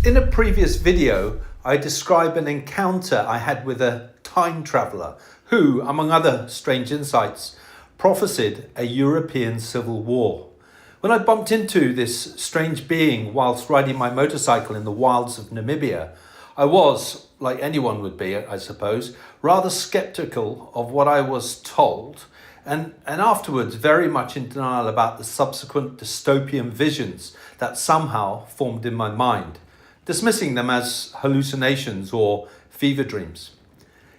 In a previous video, I describe an encounter I had with a time traveller who, among other strange insights, prophesied a European civil war. When I bumped into this strange being whilst riding my motorcycle in the wilds of Namibia, I was, like anyone would be, I suppose, rather sceptical of what I was told, and afterwards very much in denial about the subsequent dystopian visions that somehow formed in my mind, dismissing them as hallucinations or fever dreams.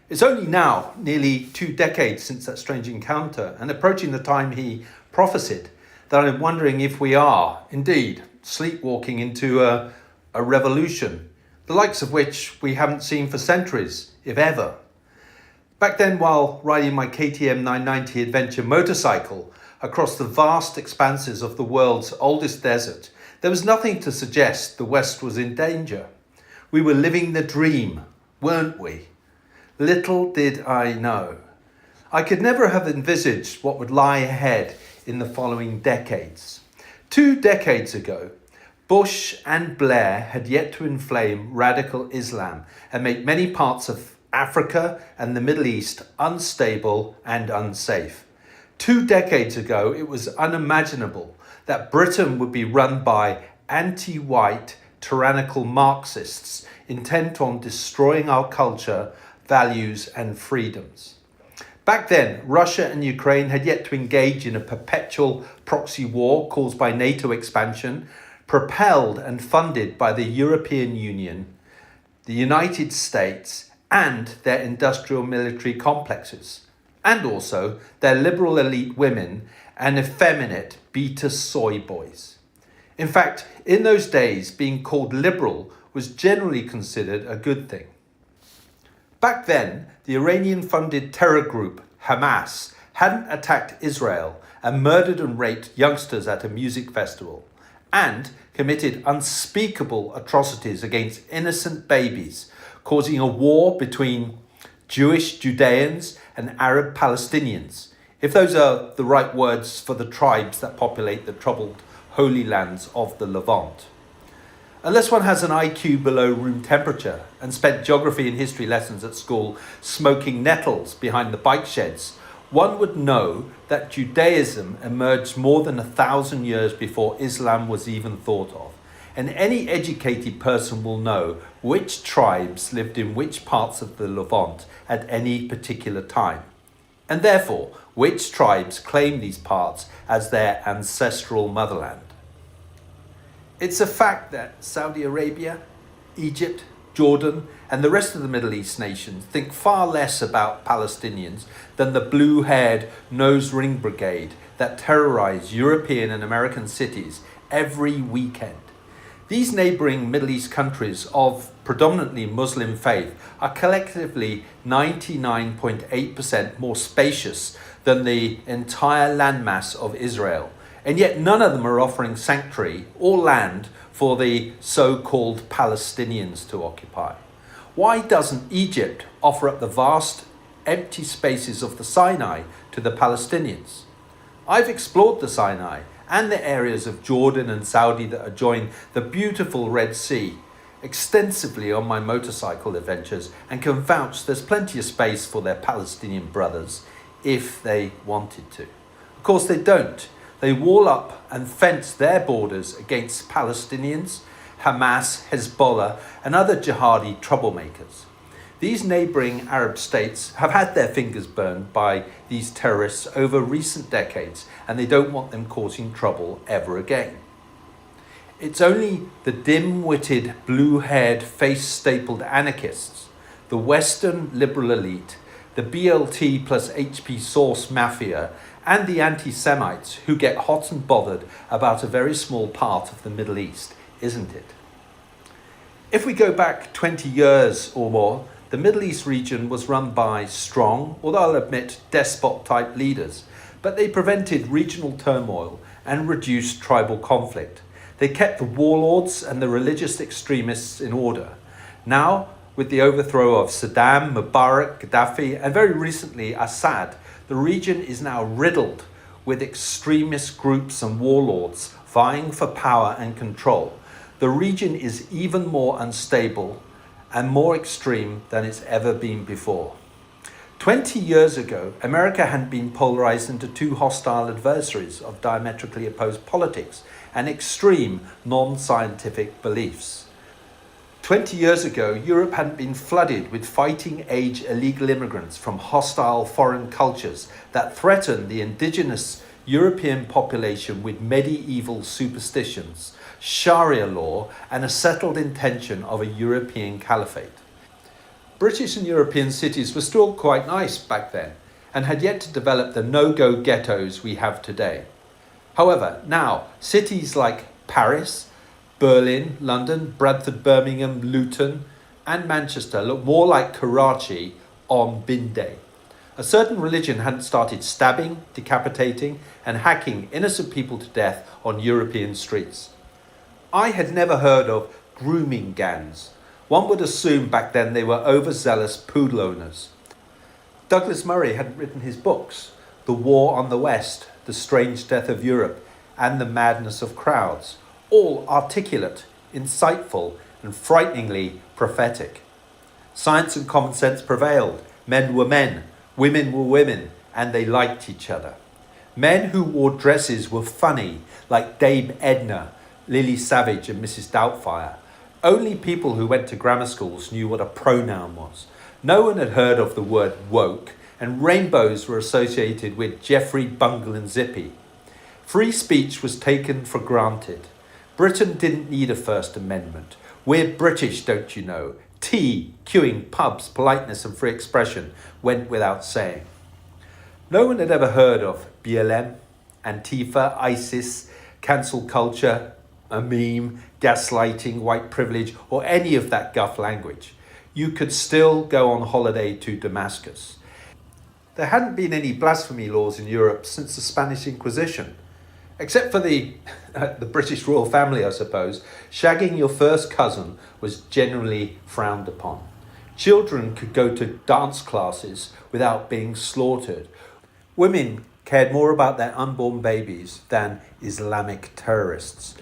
It's only now, nearly 2 decades since that strange encounter and approaching the time he prophesied, that I'm wondering if we are, indeed, sleepwalking into a revolution, the likes of which we haven't seen for centuries, if ever. Back then, while riding my KTM 990 adventure motorcycle across the vast expanses of the world's oldest desert, there was nothing to suggest the West was in danger. We were living the dream, weren't we? Little did I know. I could never have envisaged what would lie ahead in the following decades. 2 decades ago, Bush and Blair had yet to inflame radical Islam and make many parts of Africa and the Middle East unstable and unsafe. 2 decades ago, it was unimaginable that Britain would be run by anti-white, tyrannical Marxists intent on destroying our culture, values, and freedoms. Back then, Russia and Ukraine had yet to engage in a perpetual proxy war caused by NATO expansion, propelled and funded by the European Union, the United States, and their industrial military complexes, and also their liberal elite women and effeminate beta soy boys. In fact, in those days, being called liberal was generally considered a good thing. Back then, the Iranian-funded terror group Hamas hadn't attacked Israel and murdered and raped youngsters at a music festival, and committed unspeakable atrocities against innocent babies, causing a war between Jewish Judeans and Arab Palestinians, if those are the right words for the tribes that populate the troubled holy lands of the Levant. Unless one has an IQ below room temperature and spent geography and history lessons at school smoking nettles behind the bike sheds, one would know that Judaism emerged more than 1,000 years before Islam was even thought of. And any educated person will know which tribes lived in which parts of the Levant at any particular time, and therefore which tribes claim these parts as their ancestral motherland. It's a fact that Saudi Arabia, Egypt, Jordan, and the rest of the Middle East nations think far less about Palestinians than the blue-haired nose ring brigade that terrorize European and American cities every weekend. These neighbouring Middle East countries of predominantly Muslim faith are collectively 99.8% more spacious than the entire landmass of Israel, and yet none of them are offering sanctuary or land for the so-called Palestinians to occupy. Why doesn't Egypt offer up the vast empty spaces of the Sinai to the Palestinians? I've explored the Sinai and the areas of Jordan and Saudi that adjoin the beautiful Red Sea extensively on my motorcycle adventures, and can vouch there's plenty of space for their Palestinian brothers if they wanted to. Of course they don't. They wall up and fence their borders against Palestinians, Hamas, Hezbollah, and other jihadi troublemakers. These neighbouring Arab states have had their fingers burned by these terrorists over recent decades, and they don't want them causing trouble ever again. It's only the dim-witted, blue-haired, face-stapled anarchists, the Western liberal elite, the BLT plus HP source mafia, and the anti-Semites who get hot and bothered about a very small part of the Middle East, isn't it? If we go back 20 years or more, the Middle East region was run by strong, although I'll admit despot-type leaders, but they prevented regional turmoil and reduced tribal conflict. They kept the warlords and the religious extremists in order. Now, with the overthrow of Saddam, Mubarak, Gaddafi, and very recently Assad, the region is now riddled with extremist groups and warlords vying for power and control. the region is even more unstable and more extreme than it's ever been before. 20 years ago, America had been polarized into two hostile adversaries of diametrically opposed politics and extreme non-scientific beliefs. 20 years ago, Europe hadn't been flooded with fighting-age illegal immigrants from hostile foreign cultures that threatened the indigenous European population with medieval superstitions, Sharia law, and a settled intention of a European caliphate. British and European cities were still quite nice back then and had yet to develop the no-go ghettos we have today. However, now cities like Paris, Berlin, London, Bradford, Birmingham, Luton, and Manchester look more like Karachi on bin day. A certain religion hadn't started stabbing, decapitating, and hacking innocent people to death on European streets. I had never heard of grooming gangs. One would assume back then they were overzealous poodle owners. Douglas Murray had written his books, The War on the West, The Strange Death of Europe, and The Madness of Crowds, all articulate, insightful, and frighteningly prophetic. Science and common sense prevailed. Men were men, women were women, and they liked each other. Men who wore dresses were funny, like Dame Edna, Lily Savage, and Mrs. Doubtfire. Only people who went to grammar schools knew what a pronoun was. No one had heard of the word woke, and rainbows were associated with Geoffrey Bungle and Zippy. Free speech was taken for granted. Britain didn't need a First Amendment. We're British, don't you know? Tea, queuing, pubs, politeness and free expression went without saying. No one had ever heard of BLM, Antifa, ISIS, cancel culture, a meme, gaslighting, white privilege, or any of that guff language. You could still go on holiday to Damascus. There hadn't been any blasphemy laws in Europe since the Spanish Inquisition. Except for the British royal family, I suppose, shagging your first cousin was generally frowned upon. Children could go to dance classes without being slaughtered. Women cared more about their unborn babies than Islamic terrorists.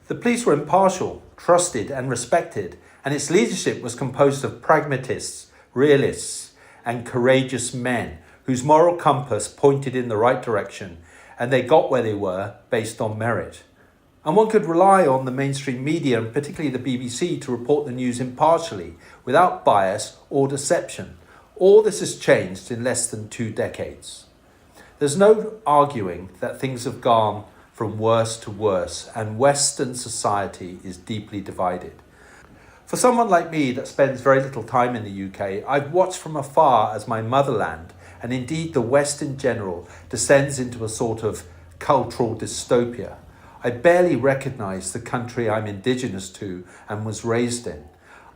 The police were impartial, trusted and respected, and its leadership was composed of pragmatists, realists, and courageous men whose moral compass pointed in the right direction, and they got where they were based on merit. And one could rely on the mainstream media, and particularly the BBC, to report the news impartially, without bias or deception. All this has changed in less than 2 decades. There's no arguing that things have gone from worse to worse, and Western society is deeply divided. For someone like me that spends very little time in the UK, I've watched from afar as my motherland, and indeed the West in general, descends into a sort of cultural dystopia. I barely recognise the country I'm indigenous to and was raised in.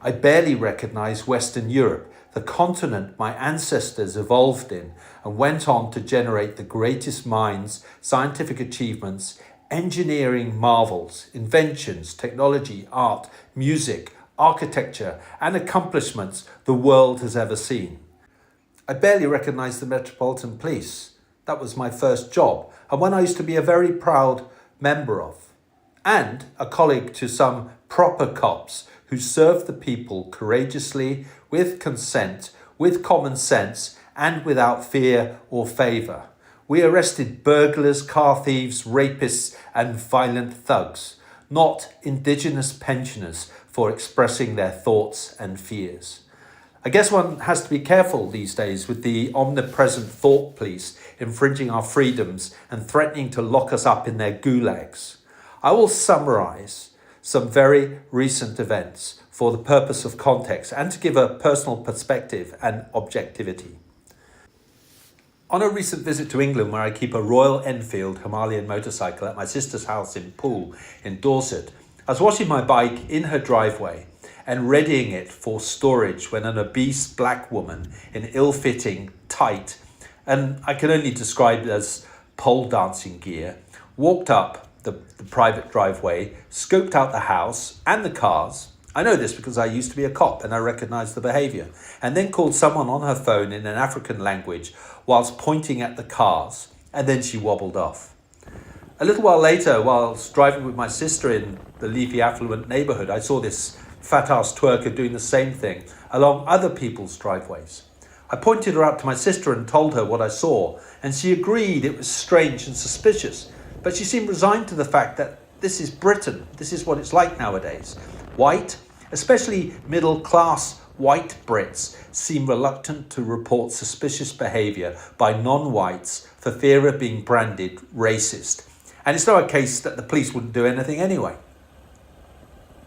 I barely recognise Western Europe, the continent my ancestors evolved in and went on to generate the greatest minds, scientific achievements, engineering marvels, inventions, technology, art, music, architecture, and accomplishments the world has ever seen. I barely recognised the Metropolitan Police. That was my first job, and one I used to be a very proud member of. And a colleague to some proper cops who served the people courageously, with consent, with common sense, and without fear or favour. We arrested burglars, car thieves, rapists, and violent thugs, not indigenous pensioners for expressing their thoughts and fears. I guess one has to be careful these days with the omnipresent thought police infringing our freedoms and threatening to lock us up in their gulags. I will summarise some very recent events for the purpose of context and to give a personal perspective and objectivity. On a recent visit to England, where I keep a Royal Enfield Himalayan motorcycle at my sister's house in Poole in Dorset, I was washing my bike in her driveway and readying it for storage when an obese black woman in ill-fitting, tight, and I can only describe it as pole dancing gear, walked up the private driveway, scoped out the house and the cars. I know this because I used to be a cop and I recognised the behaviour, and then called someone on her phone in an African language whilst pointing at the cars, and then she wobbled off. A little while later, whilst driving with my sister in the leafy affluent neighbourhood, I saw this fat-ass twerker doing the same thing along other people's driveways. I pointed her out to my sister and told her what I saw, and she agreed it was strange and suspicious, but she seemed resigned to the fact that this is Britain, this is what it's like nowadays. White, especially middle-class white Brits, seem reluctant to report suspicious behaviour by non-whites for fear of being branded racist. And it's not a case that the police wouldn't do anything anyway.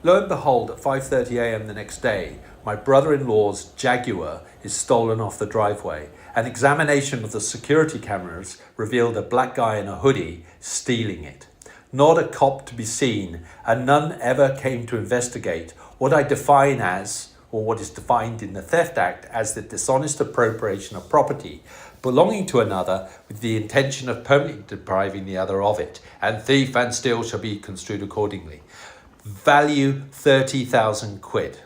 Lo and behold, at 5:30 a.m. the next day, my brother-in-law's Jaguar is stolen off the driveway. An examination of the security cameras revealed a black guy in a hoodie stealing it. Not a cop to be seen, and none ever came to investigate what I define as, or what is defined in the Theft Act as, the dishonest appropriation of property belonging to another with the intention of permanently depriving the other of it, and thief and steal shall be construed accordingly. Value 30,000 quid.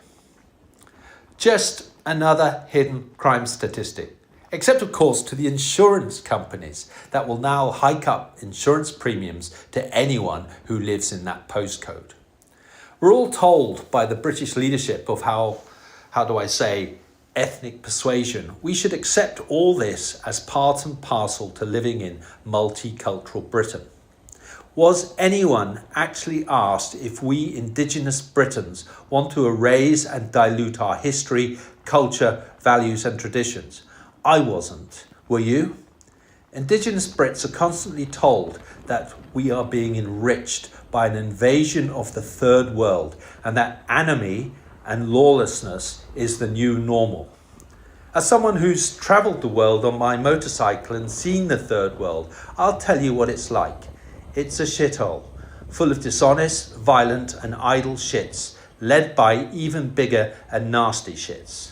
Just another hidden crime statistic, except of course to the insurance companies that will now hike up insurance premiums to anyone who lives in that postcode. We're all told by the British leadership of ethnic persuasion, we should accept all this as part and parcel to living in multicultural Britain. Was anyone actually asked if we Indigenous Britons want to erase and dilute our history, culture, values and traditions? I wasn't. Were you? Indigenous Brits are constantly told that we are being enriched by an invasion of the third world and that anarchy and lawlessness is the new normal. As someone who's travelled the world on my motorcycle and seen the third world, I'll tell you what it's like. It's a shithole, full of dishonest, violent and idle shits, led by even bigger and nasty shits.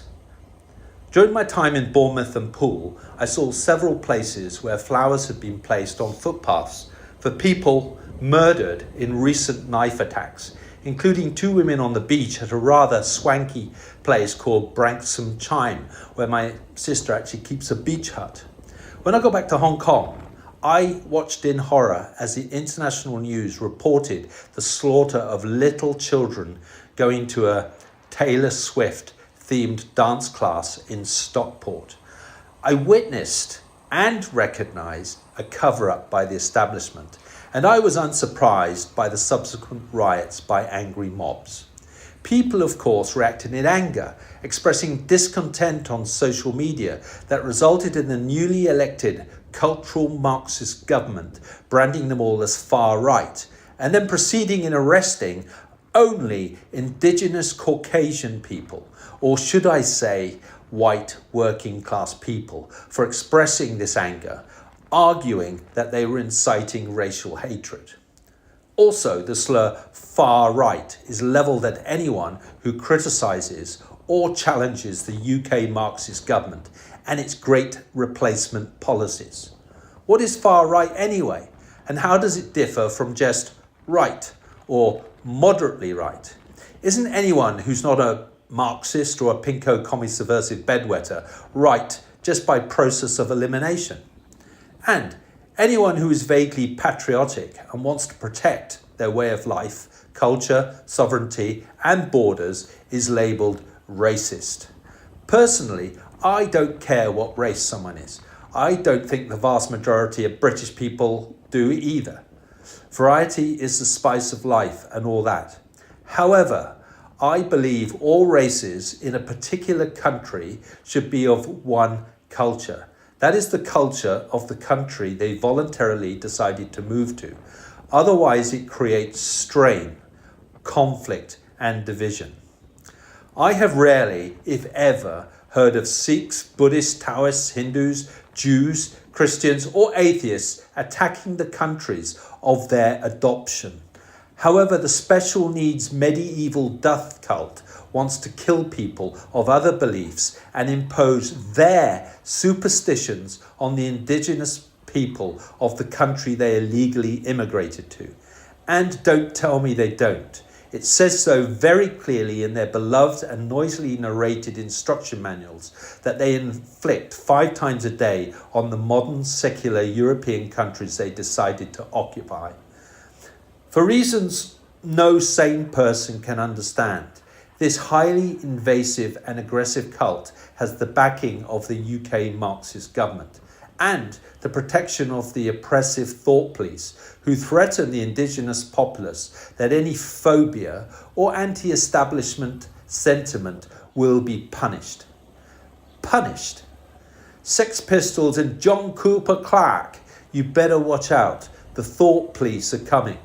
During my time in Bournemouth and Poole, I saw several places where flowers had been placed on footpaths for people murdered in recent knife attacks, including 2 women on the beach at a rather swanky place called Branksome Chime, where my sister actually keeps a beach hut. When I got back to Hong Kong, I watched in horror as the international news reported the slaughter of little children going to a Taylor Swift themed dance class in Stockport. I witnessed and recognised a cover-up by the establishment, and I was unsurprised by the subsequent riots by angry mobs. People, of course, reacted in anger, expressing discontent on social media that resulted in the newly elected cultural Marxist government branding them all as far right, and then proceeding in arresting only Indigenous Caucasian people, or should I say white working class people, for expressing this anger, arguing that they were inciting racial hatred. Also, the slur far right is levelled at anyone who criticises or challenges the UK Marxist government and its great replacement policies. What is far right anyway? And how does it differ from just right or moderately right? Isn't anyone who's not a Marxist or a pinko commie subversive bedwetter right just by process of elimination? And anyone who is vaguely patriotic and wants to protect their way of life, culture, sovereignty and borders is labelled racist. Personally, I don't care what race someone is. I don't think the vast majority of British people do either. Variety is the spice of life and all that. However, I believe all races in a particular country should be of one culture. That is the culture of the country they voluntarily decided to move to. Otherwise, it creates strain, conflict, and division. I have rarely, if ever, heard of Sikhs, Buddhists, Taoists, Hindus, Jews, Christians, or atheists attacking the countries of their adoption. However, the special needs medieval death cult wants to kill people of other beliefs and impose their superstitions on the indigenous people of the country they illegally immigrated to. And don't tell me they don't. It says so very clearly in their beloved and noisily narrated instruction manuals that they inflict 5 times a day on the modern secular European countries they decided to occupy. For reasons no sane person can understand, this highly invasive and aggressive cult has the backing of the UK Marxist government and the protection of the oppressive thought police who threaten the indigenous populace that any phobia or anti-establishment sentiment will be punished. Punished. Sex Pistols and John Cooper Clarke, you better watch out. The thought police are coming.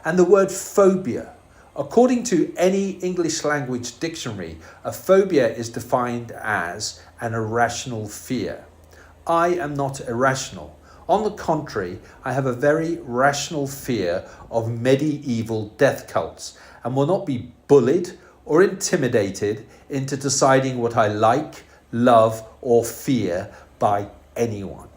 And the word phobia. According to any English language dictionary, a phobia is defined as an irrational fear. I am not irrational. On the contrary, I have a very rational fear of medieval death cults and will not be bullied or intimidated into deciding what I like, love, or fear by anyone.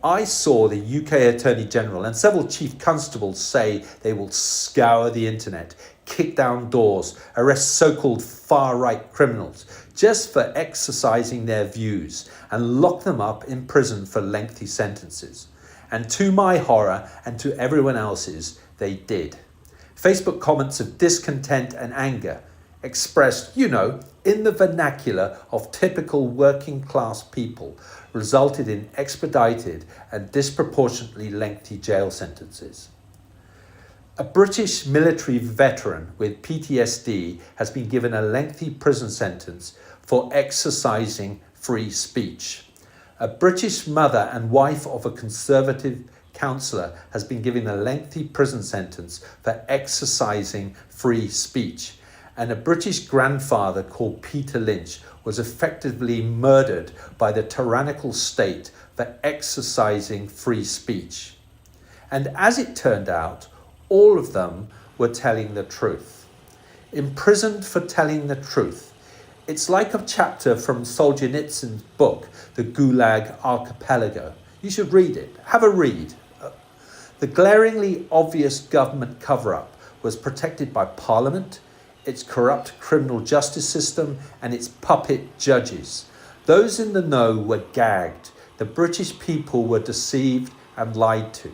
I saw the UK Attorney General and several Chief Constables say they will scour the internet, kick down doors, arrest so-called far-right criminals just for exercising their views and lock them up in prison for lengthy sentences. And to my horror and to everyone else's, they did. Facebook comments of discontent and anger expressed, in the vernacular of typical working class people, resulted in expedited and disproportionately lengthy jail sentences. A British military veteran with PTSD has been given a lengthy prison sentence for exercising free speech. A British mother and wife of a Conservative councillor has been given a lengthy prison sentence for exercising free speech. And a British grandfather called Peter Lynch was effectively murdered by the tyrannical state for exercising free speech. And as it turned out, all of them were telling the truth. Imprisoned for telling the truth. It's like a chapter from Solzhenitsyn's book, The Gulag Archipelago. You should read it. Have a read. The glaringly obvious government cover-up was protected by Parliament, its corrupt criminal justice system, and its puppet judges. Those in the know were gagged. The British people were deceived and lied to.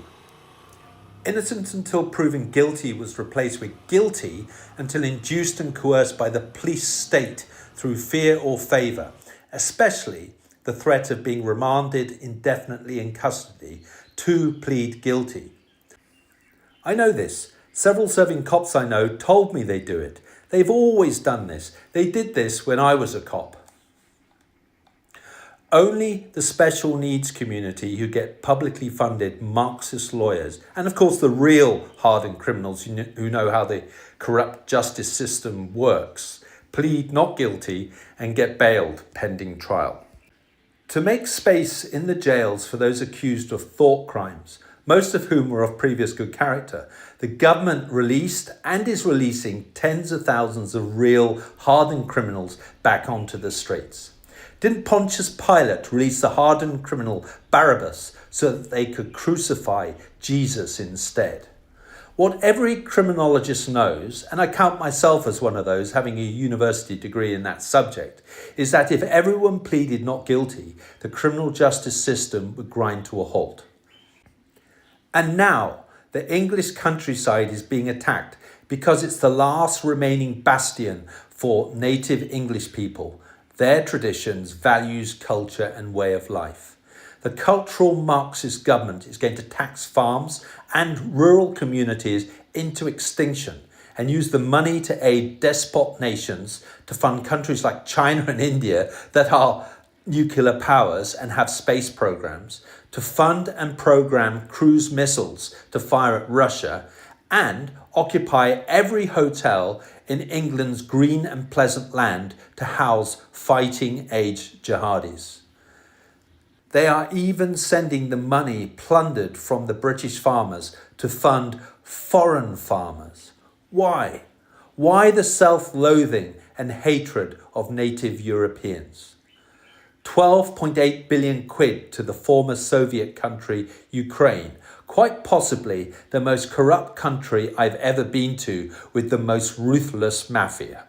Innocent until proven guilty was replaced with guilty until induced and coerced by the police state through fear or favour, especially the threat of being remanded indefinitely in custody to plead guilty. I know this. Several serving cops I know told me they do it. They've always done this. They did this when I was a cop. Only the special needs community who get publicly funded Marxist lawyers, and of course the real hardened criminals who know how the corrupt justice system works, plead not guilty and get bailed pending trial. To make space in the jails for those accused of thought crimes, most of whom were of previous good character, the government released and is releasing tens of thousands of real hardened criminals back onto the streets. Didn't Pontius Pilate release the hardened criminal Barabbas so that they could crucify Jesus instead? What every criminologist knows, and I count myself as one of those having a university degree in that subject, is that if everyone pleaded not guilty, the criminal justice system would grind to a halt. And now the English countryside is being attacked because it's the last remaining bastion for native English people, their traditions, values, culture, and way of life. The cultural Marxist government is going to tax farms and rural communities into extinction and use the money to aid despot nations to fund countries like China and India that are nuclear powers and have space programs, to fund and program cruise missiles to fire at Russia, and occupy every hotel in England's green and pleasant land to house fighting-age jihadis. They are even sending the money plundered from the British farmers to fund foreign farmers. Why? Why the self-loathing and hatred of native Europeans? 12.8 billion quid to the former Soviet country Ukraine, quite possibly the most corrupt country I've ever been to with the most ruthless mafia.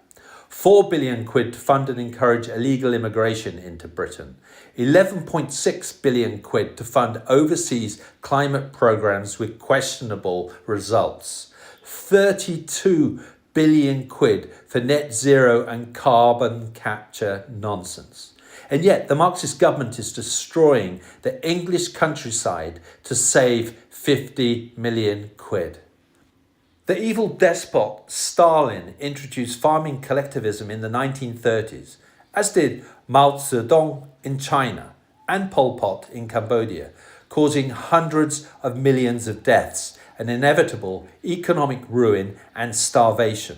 4 billion quid to fund and encourage illegal immigration into Britain. 11.6 billion quid to fund overseas climate programs with questionable results. 32 billion quid for net zero and carbon capture nonsense. And yet the Marxist government is destroying the English countryside to save 50 million quid. The evil despot Stalin introduced farming collectivism in the 1930s, as did Mao Zedong in China and Pol Pot in Cambodia, causing hundreds of millions of deaths and inevitable economic ruin and starvation.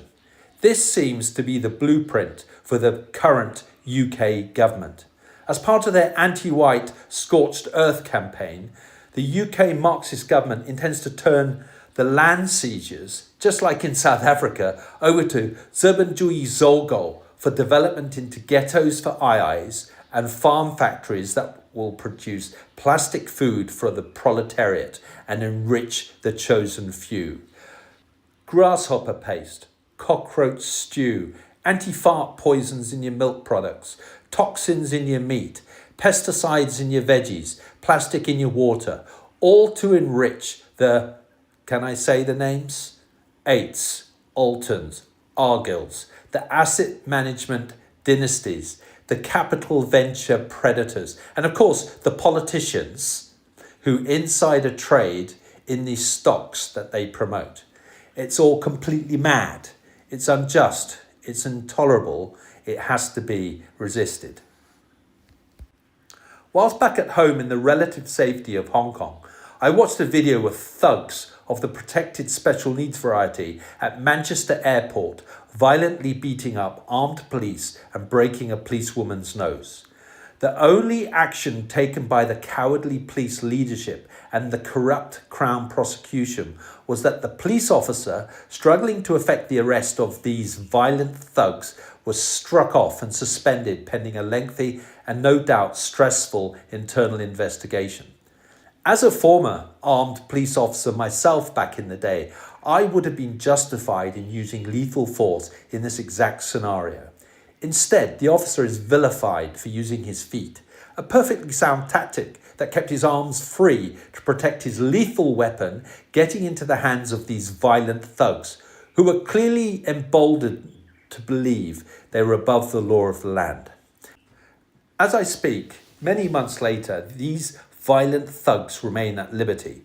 This seems to be the blueprint for the current UK government. As part of their anti-white scorched earth campaign, the UK Marxist government intends to turn the land seizures, just like in South Africa, over to Zerbenjui Zolgo for development into ghettos for ayis and farm factories that will produce plastic food for the proletariat and enrich the chosen few. Grasshopper paste, cockroach stew, anti-fart poisons in your milk products, toxins in your meat, pesticides in your veggies, plastic in your water, all to enrich the, can I say the names? Aids, Altons, Argylls, the asset management dynasties, the capital venture predators, and of course the politicians who insider trade in these stocks that they promote. It's all completely mad. It's unjust. It's intolerable. It has to be resisted. Whilst back at home in the relative safety of Hong Kong, I watched a video of thugs of the protected special needs variety at Manchester Airport violently beating up armed police and breaking a policewoman's nose. The only action taken by the cowardly police leadership and the corrupt Crown prosecution was that the police officer struggling to effect the arrest of these violent thugs was struck off and suspended pending a lengthy and no doubt stressful internal investigation. As a former armed police officer myself back in the day, I would have been justified in using lethal force in this exact scenario. Instead, the officer is vilified for using his feet, a perfectly sound tactic that kept his arms free to protect his lethal weapon getting into the hands of these violent thugs, who were clearly emboldened to believe they were above the law of the land. As I speak, many months later, these violent thugs remain at liberty.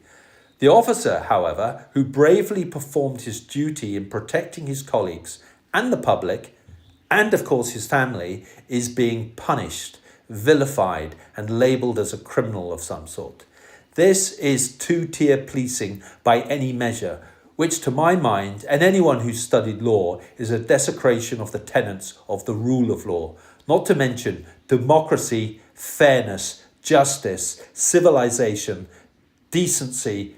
The officer, however, who bravely performed his duty in protecting his colleagues and the public, and of course his family, is being punished, vilified, and labelled as a criminal of some sort. This is two-tier policing by any measure, which to my mind, and anyone who's studied law, is a desecration of the tenets of the rule of law, not to mention democracy, fairness, justice, civilization, decency,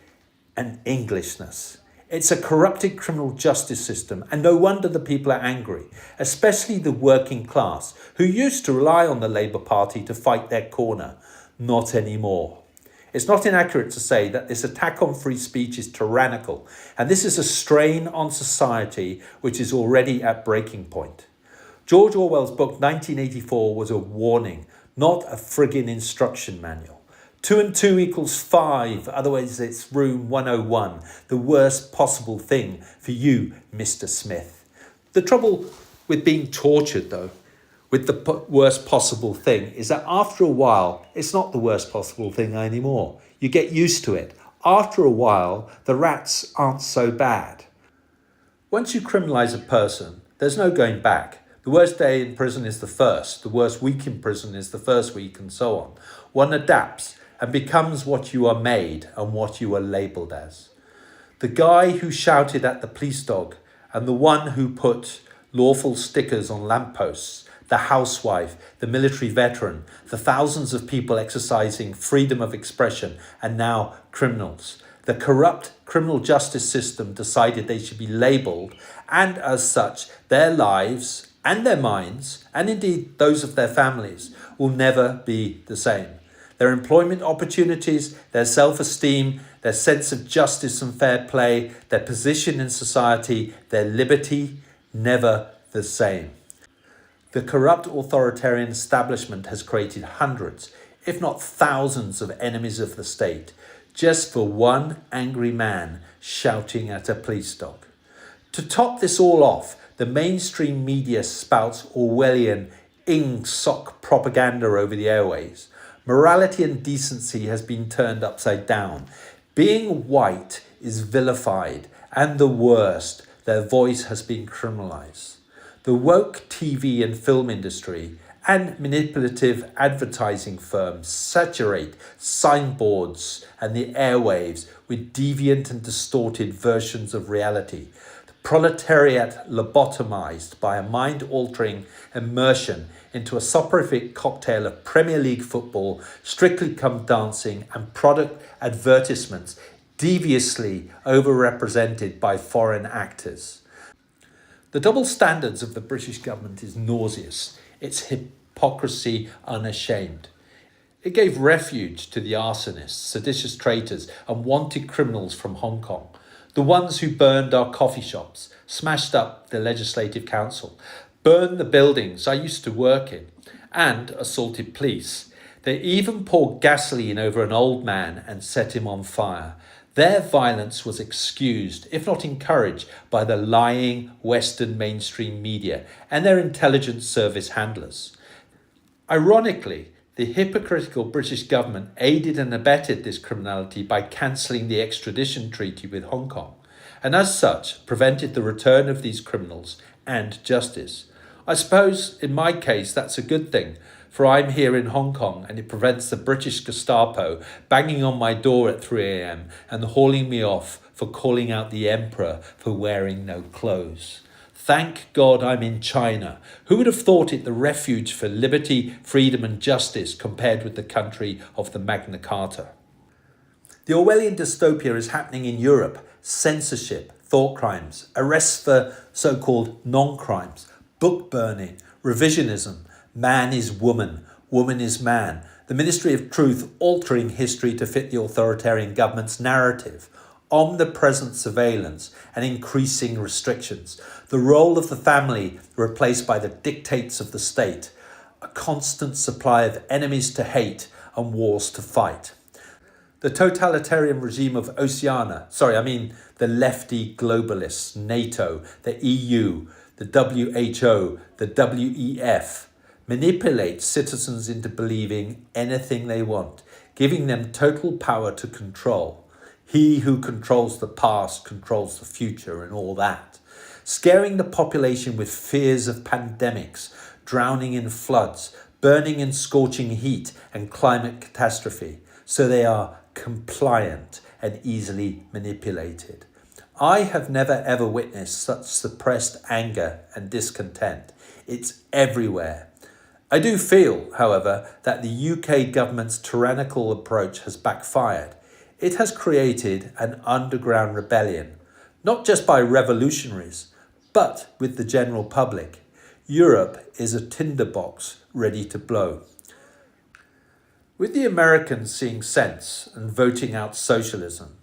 and Englishness. It's a corrupted criminal justice system, and no wonder the people are angry, especially the working class, who used to rely on the Labour Party to fight their corner. Not anymore. It's not inaccurate to say that this attack on free speech is tyrannical, and this is a strain on society which is already at breaking point. George Orwell's book 1984 was a warning, not a friggin' instruction manual. 2 and 2 equals 5, otherwise it's room 101, the worst possible thing for you, Mr. Smith. The trouble with being tortured, though, with the worst possible thing, is that after a while, it's not the worst possible thing anymore. You get used to it. After a while, the rats aren't so bad. Once you criminalise a person, there's no going back. The worst day in prison is the first. The worst week in prison is the first week, and so on. One adapts and becomes what you are made and what you are labelled as. The guy who shouted at the police dog and the one who put lawful stickers on lampposts, the housewife, the military veteran, the thousands of people exercising freedom of expression, and now criminals. The corrupt criminal justice system decided they should be labelled, and as such, their lives and their minds, and indeed those of their families, will never be the same. Their employment opportunities, their self-esteem, their sense of justice and fair play, their position in society, their liberty, never the same. The corrupt authoritarian establishment has created hundreds, if not thousands, of enemies of the state, just for one angry man shouting at a police dog. To top this all off, the mainstream media spouts Orwellian Ingsoc propaganda over the airways. Morality and decency has been turned upside down. Being white is vilified, and the worst, their voice has been criminalized. The woke TV and film industry and manipulative advertising firms saturate signboards and the airwaves with deviant and distorted versions of reality. The proletariat lobotomized by a mind-altering immersion into a soporific cocktail of Premier League football, Strictly Come Dancing, and product advertisements deviously overrepresented by foreign actors. The double standards of the British government is nauseous, its hypocrisy unashamed. It gave refuge to the arsonists, seditious traitors, and wanted criminals from Hong Kong, the ones who burned our coffee shops, smashed up the Legislative Council, burned the buildings I used to work in, and assaulted police. They even poured gasoline over an old man and set him on fire. Their violence was excused, if not encouraged, by the lying Western mainstream media and their intelligence service handlers. Ironically, the hypocritical British government aided and abetted this criminality by cancelling the extradition treaty with Hong Kong, and as such prevented the return of these criminals and justice. I suppose in my case that's a good thing, for I'm here in Hong Kong and it prevents the British Gestapo banging on my door at 3 a.m. and hauling me off for calling out the Emperor for wearing no clothes. Thank God I'm in China. Who would have thought it the refuge for liberty, freedom and justice compared with the country of the Magna Carta? The Orwellian dystopia is happening in Europe. Censorship, thought crimes, arrests for so-called non-crimes, book burning, revisionism, man is woman, woman is man, the Ministry of Truth altering history to fit the authoritarian government's narrative, omnipresent surveillance and increasing restrictions, the role of the family replaced by the dictates of the state, a constant supply of enemies to hate and wars to fight. The totalitarian regime of the lefty globalists, NATO, the EU, the WHO, the WEF, manipulate citizens into believing anything they want, giving them total power to control. He who controls the past controls the future and all that. Scaring the population with fears of pandemics, drowning in floods, burning in scorching heat and climate catastrophe, so they are compliant and easily manipulated. I have never ever witnessed such suppressed anger and discontent. It's everywhere. I do feel, however, that the UK government's tyrannical approach has backfired. It has created an underground rebellion, not just by revolutionaries, but with the general public. Europe is a tinderbox ready to blow. With the Americans seeing sense and voting out socialism,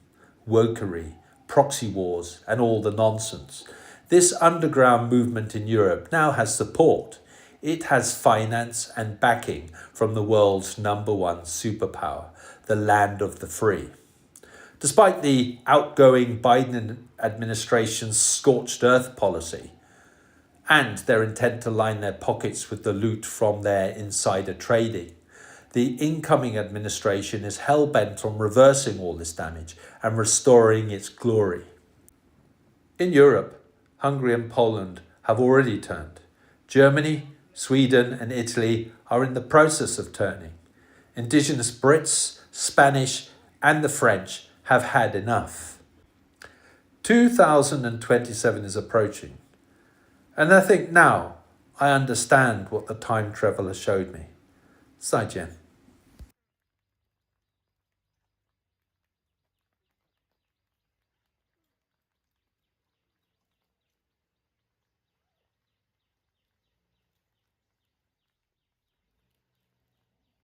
wokery, proxy wars and all the nonsense, this underground movement in Europe now has support. It has finance and backing from the world's #1 superpower, the land of the free. Despite the outgoing Biden administration's scorched earth policy and their intent to line their pockets with the loot from their insider trading, the incoming administration is hell-bent on reversing all this damage and restoring its glory. In Europe, Hungary and Poland have already turned. Germany, Sweden and Italy are in the process of turning. Indigenous Brits, Spanish and the French have had enough. 2027 is approaching, and I think now I understand what the time traveller showed me. 再见。